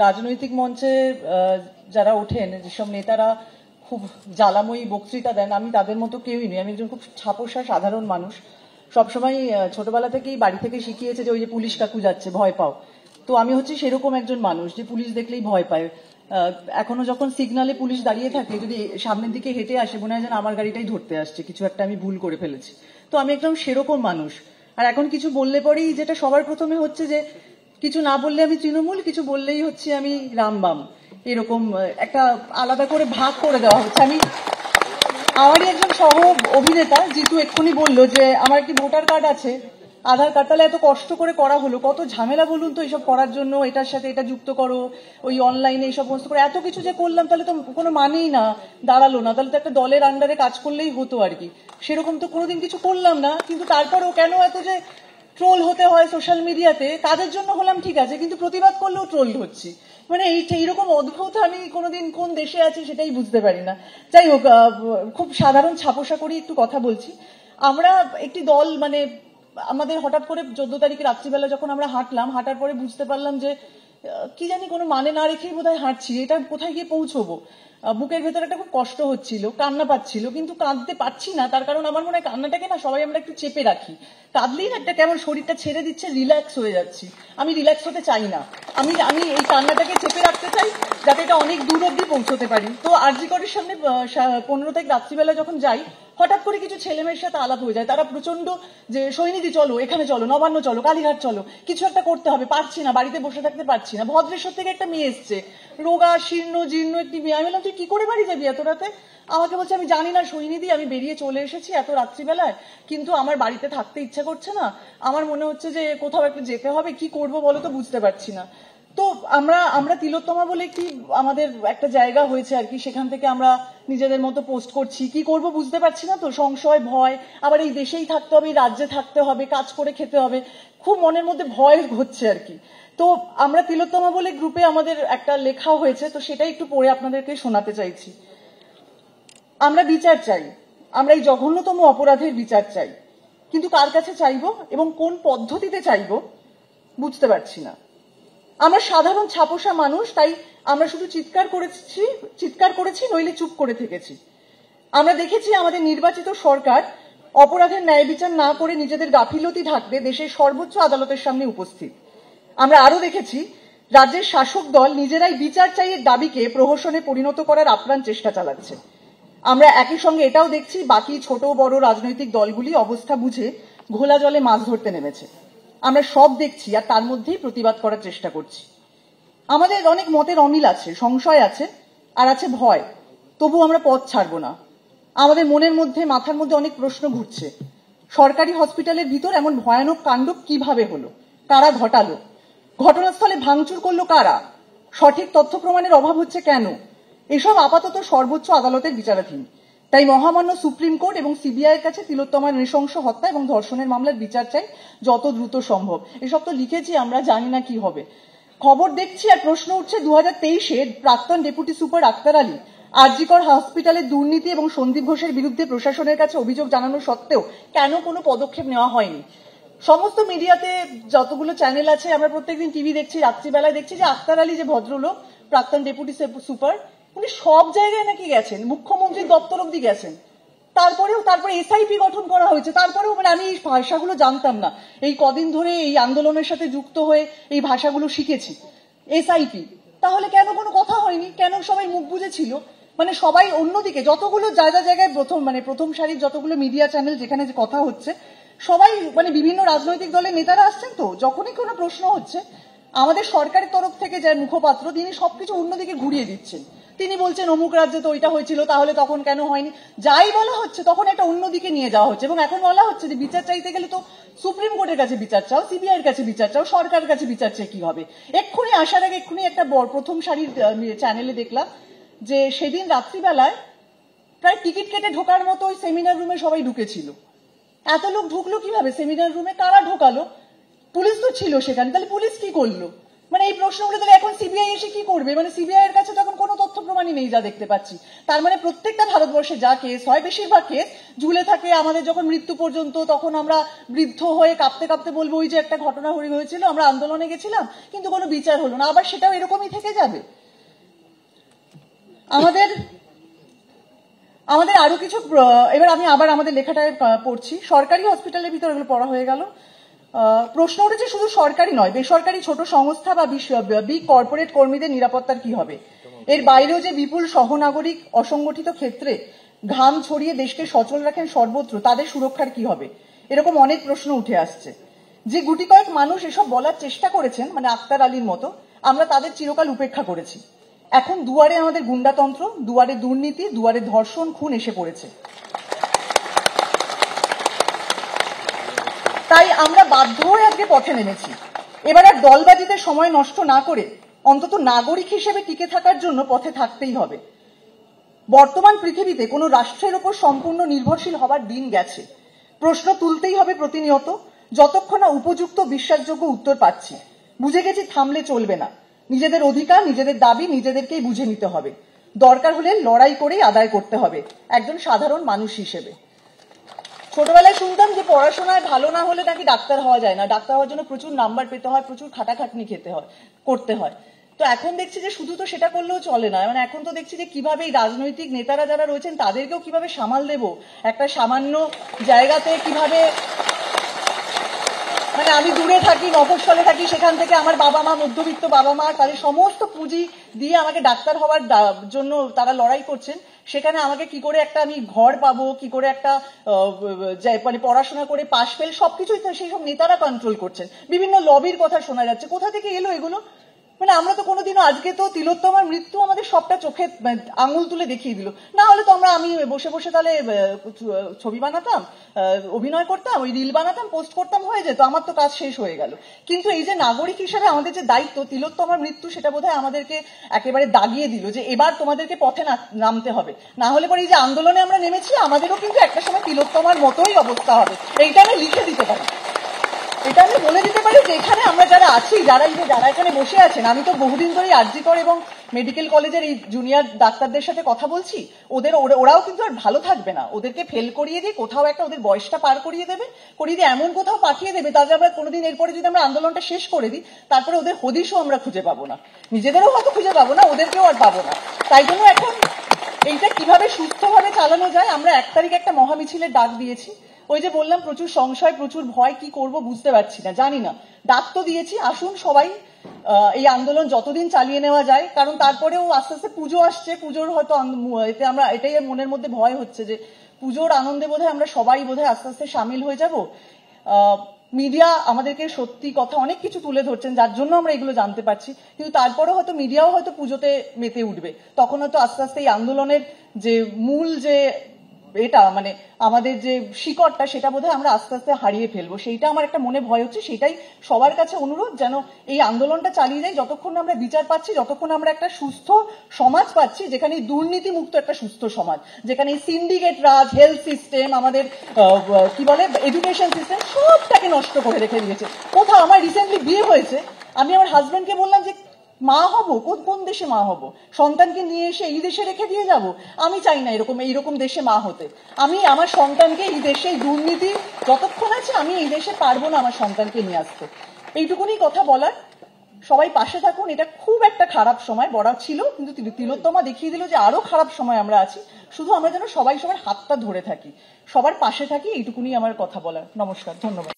রাজনৈতিক মঞ্চে যারা ওঠেন, যেসব নেতারা খুব জ্বালাময়ী বক্তৃতা দেন, আমি তাদের মতো কেউই নই। আমি একজন খুব ছাপোষা সাধারণ মানুষ। সবসময় ছোটবেলা থেকেই বাড়ি থেকে শিখিয়েছে যে ওই যে পুলিশ কাকু যাচ্ছে, ভয় পাও। তো আমি হচ্ছে সেরকম একজন মানুষ যে পুলিশ দেখলেই ভয় পায়। এখনো যখন সিগনালে পুলিশ দাঁড়িয়ে থাকে, যদি সামনের দিকে হেঁটে আসে, মনে হয় যেন আমার গাড়িটাই ধরতে আসছে, কিছু একটা আমি ভুল করে ফেলেছি। তো আমি একদম সেরকম মানুষ। আর এখন কিছু বললে পরেই যেটা সবার প্রথমে হচ্ছে যে কিছু না বললে আমি তৃণমূল, কিছু বললেই হচ্ছে আমি রামবাম, এরকম একটা আলাদা করে ভাগ করে দেওয়া হচ্ছে। আমারই একজন সহ অভিনেতা জিতু এক্ষুনি বললো যে আমার কি ভোটার কার্ড আছে, আধার কার্ড, তাহলে এত কষ্ট করে করা হলো, কত ঝামেলা বলুন তো এইসব করার জন্য, এটার সাথে এটা যুক্ত করো, ওই অনলাইনে এইসব সমস্ত করে এত কিছু যে করলাম, তাহলে তো কোনো মানেই না দাঁড়ালো না। তাহলে তো একটা দলের আন্ডারে কাজ করলেই হতো আর কি। সেরকম তো কোনোদিন কিছু করলাম না, কিন্তু তারপরেও কেন এত যে ট্রোল হতে হয় সোশ্যাল মিডিয়াতে? কাজের জন্য হলাম ঠিক আছে, কিন্তু প্রতিবাদ করলেও ট্রোল হচ্ছি। মানে এইরকম অদ্ভুত আমি কোনোদিন কোন দেশে আছি সেটাই বুঝতে পারি না। যাই হোক, খুব সাধারণ ছাপোষা করি একটু কথা বলছি। আমরা একটি দল, মানে আমাদের হঠাৎ করে 14 তারিখে রাত্রিবেলা যখন আমরা হাঁটার পরে বুঝতে পারলাম যে কি জানি কোনো মানে না রেখেই বোধহয় হাঁটছি, এটা কোথায় গিয়ে পৌঁছবো। বুকের ভেতরে একটা খুব কষ্ট হচ্ছিল, কান্না পাচ্ছিল, কিন্তু কাঁদতে পারছি না। তার কারণ আমার মনে হয় কান্নাটাকে না সবাই আমরা একটু চেপে রাখি, কাঁদলেই না একটা কেমন শরীরটা ছেড়ে দিচ্ছে, রিল্যাক্স হয়ে যাচ্ছি। আমি রিল্যাক্স হতে চাই না, আমি এই কান্নাটাকে চেপে রাখতে চাই যাতে এটা অনেক দূর অব্দি পৌঁছতে পারি। তো আরজি করের সামনে 15 তারিখ রাত্রিবেলা যখন যাই, হঠাৎ করে কিছু ছেলেমেয়ের সাথে আলাপ হয়ে যায়। তারা প্রচন্ড যে সৈনিধি চলো, এখানে চলো, নবান্ন চলো, কালীঘাট চলো, কিছু একটা করতে হবে, পারছি না, বাড়িতে বসে থাকতে পারছি না। ভদ্রেশ্বর থেকে একটা মেয়ে এসছে, রোগা শীর্ণ জীর্ণ একটি মেয়ে। আমি বললাম তুই কি করে বাড়ি যাবি এত রাতে? আমাকে বলছে আমি জানি না সৈনিধি, আমি বেরিয়ে চলে এসেছি এত রাত্রিবেলায়, কিন্তু আমার বাড়িতে থাকতে ইচ্ছা করছে না, আমার মনে হচ্ছে যে কোথাও একটু যেতে হবে, কি করব বলো তো, বুঝতে পারছি না। তো আমরা তিলোত্তমা বলে একটি আমাদের একটা জায়গা হয়েছে আর কি, সেখান থেকে আমরা নিজেদের মতো পোস্ট করছি, কি করব বুঝতে পারছি না। তো সংশয়, ভয়, আবার এই দেশেই থাকতে হবে, এই রাজ্যে থাকতে হবে, কাজ করে খেতে হবে, খুব মনের মধ্যে ভয় হচ্ছে আর কি। তো আমরা তিলোত্তমা বলে গ্রুপে আমাদের একটা লেখা হয়েছে, তো সেটাই একটু পড়ে আপনাদেরকে শোনাতে চাইছি। আমরা বিচার চাই, আমরা এই জঘন্যতম অপরাধের বিচার চাই, কিন্তু কার কাছে চাইবো এবং কোন পদ্ধতিতে চাইবো বুঝতে পারছি না। আমরা সাধারণ ছাপোষা মানুষ, তাই আমরা শুধু চিৎকার করেছি, নইলে চুপ করে থেকেছি। আমরা দেখেছি আমাদের নির্বাচিত সরকার অপরাধের ন্যায় বিচার না করে নিজেদের গাফিলতি ঢাকতে দেশের সর্বোচ্চ আদালতের সামনে উপস্থিত। আমরা আরো দেখেছি রাজ্যের শাসক দল নিজেরাই বিচার চাইয়ের দাবিকে প্রহসনে পরিণত করার আপ্রাণ চেষ্টা চালাচ্ছে। আমরা একই সঙ্গে এটাও দেখছি বাকি ছোট বড় রাজনৈতিক দলগুলি অবস্থা বুঝে ঘোলা জলে মাছ ধরতে নেমেছে। আমরা সব দেখছি আর তার মধ্যেই প্রতিবাদ করার চেষ্টা করছি। আমাদের অনেক মতের অমিল আছে, সংশয় আছে, আর আছে ভয়, তবু আমরা পথ ছাড়বো না। আমাদের মনের মধ্যে, মাথার মধ্যে অনেক প্রশ্ন ঘুরছে। সরকারি হসপিটালের ভিতর এমন ভয়ানক কাণ্ড কিভাবে হলো, কারা ঘটালো, ঘটনাস্থলে ভাঙচুর করলো কারা, সঠিক তথ্য প্রমাণের অভাব হচ্ছে কেন, এসব আপাতত সর্বোচ্চ আদালতের বিচারাধীন। তাই মহামান্য সুপ্রিম কোর্ট এবং সিবিআই এর কাছে তিলোত্তমার নৃশংস হত্যা এবং ধর্ষণের মামলার বিচার চাই যত দ্রুত সম্ভব। এসব তো লিখেছি, আমরা জানি না কি হবে। খবর দেখছি আর প্রশ্ন উঠছে, 2023-এ প্রাক্তন ডেপুটি সুপার আক্তার আলী আরজি কর হসপিটালের দুর্নীতি এবং সন্দীপ ঘোষের বিরুদ্ধে প্রশাসনের কাছে অভিযোগ জানানো সত্ত্বেও কেন কোনো পদক্ষেপ নেওয়া হয়নি? সমস্ত মিডিয়াতে যতগুলো চ্যানেল আছে, আমরা প্রত্যেকদিন টিভি দেখছি, রাত্রিবেলায় দেখছি যে আক্তার আলী যে ভদ্রলোক প্রাক্তন ডেপুটি সুপার, উনি সব জায়গায় নাকি গেছেন, মুখ্যমন্ত্রীর দপ্তর অব্দি গেছেন। তারপরে এসআইপি গঠন করা হয়েছে, তারপরেও মানে আমি এই ভাষাগুলো জানতাম না, এই কদিন ধরে এই আন্দোলনের সাথে যুক্ত হয়ে এই ভাষাগুলো শিখেছি। এসআইপি, তাহলে কেন কোনো কথা হয়নি? কেন সবাই মুখ বুজেছিল? মানে সবাই অন্যদিকে যতগুলো জায়গায় প্রথম সারির যতগুলো মিডিয়া চ্যানেল যেখানে যে কথা হচ্ছে, সবাই মানে বিভিন্ন রাজনৈতিক দলের নেতারা আসছেন, তো যখনই কোনো প্রশ্ন হচ্ছে আমাদের সরকারের তরফ থেকে যে মুখপাত্র, তিনি সবকিছু অন্যদিকে ঘুরিয়ে দিচ্ছেন। তিনি বলছেন অমুক রাজ্যে তো ওইটা হয়েছিল, তাহলে তখন কেন হয়নি? যাই বলা হচ্ছে তখন একটা অন্যদিকে নিয়ে যাওয়া হচ্ছে। এবং এখন বলা হচ্ছে যে বিচার চাইতে গেলে তো সুপ্রিম কোর্টের কাছে বিচার চাও, সিবিআই এর কাছে বিচার চাও, সরকারের কাছে বিচার চেয়ে কি হবে? এক্ষুনি আসার আগে একটা প্রথম সারির চ্যানেলে দেখলাম যে সেদিন রাত্রিবেলায় প্রায় টিকিট কেটে ঢোকার মতো ওই সেমিনার রুমে সবাই ঢুকেছিল। এত লোক ঢুকলো কিভাবে সেমিনার রুমে? কারা ঢোকালো? পুলিশ তো ছিল সেখানে, তাহলে পুলিশ কি করলো? মানে এই প্রশ্ন উঠে তাহলে এখন সিবিআই এসে কি করবে? মানে সিবিআই এর কাছে তখন কোনো তথ্য প্রমাণই নেই যা দেখতে পাচ্ছি। তার মানে প্রত্যেকটা ভারতবর্ষে যা কেস হয় বেশিরভাগ কেস ঝুলে থাকে আমাদের যখন মৃত্যু পর্যন্ত, তখন আমরা বৃদ্ধ হয়ে কাঁপতে কাঁপতে বলবো ওই যে একটা ঘটনা হয়েছিল, আমরা আন্দোলনে গেছিলাম কিন্তু কোনো বিচার হলো না, আবার সেটাও এরকমই থেকে যাবে। আমাদের আরো কিছু, এবার আমি আবার আমাদের লেখাটায় পড়ছি। সরকারি হসপিটালের ভিতর এগুলো পড়া হয়ে গেল। প্রশ্ন উঠেছে শুধু সরকারি নয়, বেসরকারি ছোট সংস্থা বা বিগ কর্পোরেট কর্মীদের নিরাপত্তার কি হবে? এর বাইরেও যে বিপুল সহনাগরিক অসংগঠিত ক্ষেত্রে ঘাম ছড়িয়ে দেশকে সচল রাখেন সর্বত্র, তাদের সুরক্ষার কি হবে? এরকম অনেক প্রশ্ন উঠে আসছে। যে গুটি কয়েক মানুষ এসব বলার চেষ্টা করেছেন, মানে আক্তার আলীর মতো, আমরা তাদের চিরকাল উপেক্ষা করেছি। এখন দুয়ারে আমাদের গুন্ডাতন্ত্র, দুয়ারে দুর্নীতি, দুয়ারে ধর্ষণ, খুন এসে পড়েছে। তাই আমরা বাধ্য হয়ে আজকে পথে নেমেছি। এবার আর দলবাজিতে সময় নষ্ট না করে অন্তত নাগরিক হিসেবে টিকে থাকার জন্য পথে থাকতেই হবে। বর্তমান পৃথিবীতে কোনো রাষ্ট্রের উপর সম্পূর্ণ নির্ভরশীল হবার দিন গেছে। প্রশ্ন তুলতেই হবে প্রতিনিয়ত, যতক্ষণ না উপযুক্ত বিশ্বাসযোগ্য উত্তর পাচ্ছি। বুঝে গেছি থামলে চলবে না। নিজেদের অধিকার, নিজেদের দাবি নিজেদেরকেই বুঝে নিতে হবে। দরকার হলে লড়াই করেই আদায় করতে হবে একজন সাধারণ মানুষ হিসেবে। ছোটবেলায় শুনতাম যে পড়াশোনায় ভালো না হলে নাকি ডাক্তার হওয়া যায় না, ডাক্তার হওয়ার জন্য প্রচুর নাম্বার পেতে হয়, প্রচুর খাটাখাটনি করতে হয়। তো এখন দেখছি যে শুধু তো সেটা করলেও চলে না। মানে এখন তো দেখছি যে কিভাবে এই রাজনৈতিক নেতারা যারা রয়েছেন তাদেরকেও কিভাবে সামাল দেব, একটা সামান্য জায়গাতে কিভাবে, মানে আমি দূরে থাকি, মফস্বলে থাকি, সেখান থেকে আমার বাবা মা, মধ্যবিত্ত বাবা মা, তাদের সমস্ত পুঁজি দিয়ে আমাকে ডাক্তার হওয়ার জন্য তারা লড়াই করছেন। সেখানে আমাকে কি করে একটা আমি ঘর পাবো, কি করে একটা মানে পড়াশোনা করে পাশ ফেল, সবকিছুই সেই সব নেতারা কন্ট্রোল করছেন। বিভিন্ন লবির কথা শোনা যাচ্ছে। কোথা থেকে এলো এগুলো? মানে আমরা তো কোনোদিনও, আজকে তো তিলোত্তমার মৃত্যু আমাদের সবটা চোখে আঙুল তুলে দেখিয়ে দিল। না হলে তো আমি বসে বসে তাহলে ছবি বানাতাম, অভিনয় করতাম, ওই রিল বানাতাম, পোস্ট করতাম, হয়ে যেত, আমার তো কাজ শেষ হয়ে গেল। কিন্তু এই যে নাগরিক হিসেবে আমাদের যে দায়িত্ব, তিলোত্তমার মৃত্যু সেটা বোধহয় আমাদেরকে একেবারে দাগিয়ে দিল যে এবার তোমাদেরকে পথে নামতে হবে। না হলে পরে এই যে আন্দোলনে আমরা নেমেছি, আমাদেরও কিন্তু একটা সময় তিলোত্তমার মতোই অবস্থা হবে। এইটা আমি লিখে দিতে পারি, এটা আমি বলে দিতে পারি যে এখানে আমরা যারা আছি, যারা এখানে বসে আছেন, আমি তো বহুদিন ধরেই আরজি কর এবং মেডিকেল কলেজের এই জুনিয়র ডাক্তারদের সাথে কথা বলছি। ওরাও কিন্তু আর ভালো থাকবে না। ওদেরকে ফেল করিয়ে দিয়ে কোথাও একটা ওদের বয়সটা পার করিয়ে দিয়ে এমন কোথাও পাঠিয়ে দেবে, তাহলে আমরা কোনোদিন এরপরে যদি আমরা আন্দোলনটা শেষ করে দিই, তারপরে ওদের হদিশও আমরা খুঁজে পাবো না, নিজেদেরও হয়তো খুঁজে পাবো না, ওদেরকেও আর পাবো না। তাই জন্য এখন এইটা কিভাবে সুস্থভাবে চালানো যায়, আমরা 1 তারিখ একটা মহামিছিলের ডাক দিয়েছি। ওই যে বললাম প্রচুর সংশয়, প্রচুর ভয়, কি করব বুঝতে পারছি না, জানি না। ডাক তো দিয়েছি, আসুন সবাই এই আন্দোলন যতদিন চালিয়ে নেওয়া যায়। কারণ তারপরেও আস্তে আস্তে পুজো আসছে, পুজোর হয়তো এতে আমরা এটাই মনের মধ্যে ভয় হচ্ছে যে পুজোর আনন্দে বোধহয় আমরা সবাই বোধহয় আস্তে আস্তে সামিল হয়ে যাব। মিডিয়া আমাদেরকে সত্যি কথা অনেক কিছু তুলে ধরছেন, যার জন্য আমরা এগুলো জানতে পারছি। কিন্তু তারপরে হয়তো মিডিয়াও হয়তো পুজোতে মেতে উঠবে, তখন হয়তো আস্তে আস্তে এই আন্দোলনের যে মূল যে এটা, মানে আমাদের যে শিকড়টা, সেটা বোধহয় আমরা আস্তে আস্তে হারিয়ে ফেলবো। সেইটা আমার একটা মনে ভয় হচ্ছে। সেটাই সবার কাছে অনুরোধ, যেন এই আন্দোলনটা চালিয়ে যাই যতক্ষণ আমরা বিচার পাচ্ছি, যতক্ষণ আমরা একটা সুস্থ সমাজ পাচ্ছি, যেখানে দুর্নীতি মুক্ত একটা সুস্থ সমাজ, যেখানে সিন্ডিকেট রাজ, হেলথ সিস্টেম, আমাদের কি বলে এডুকেশন সিস্টেম, সবটাকে নষ্ট করে রেখে দিয়েছে। কোথাও আমার রিসেন্টলি বিয়ে হয়েছে, আমি আমার হাজবেন্ডকে বললাম যে মা হব, কোন দেশে মা হব? সন্তানকে নিয়ে এসে এই দেশে রেখে দিয়ে যাব? আমি চাই না এইরকম দেশে মা হতে। আমি আমার সন্তানকে এই দেশে, দুর্নীতি যতক্ষণ আছে আমি এই দেশে পারবো না আমার সন্তানকে নিয়ে আসতে। এইটুকুনি কথা বলার। সবাই পাশে থাকুন। এটা খুব একটা খারাপ সময় বড় ছিল, কিন্তু তিলোত্তমা দেখিয়ে দিল যে আরো খারাপ সময় আমরা আছি। শুধু আমরা যেন সবাই সবার হাতটা ধরে থাকি, সবার পাশে থাকি, এইটুকুনি আমার কথা বলার। নমস্কার, ধন্যবাদ।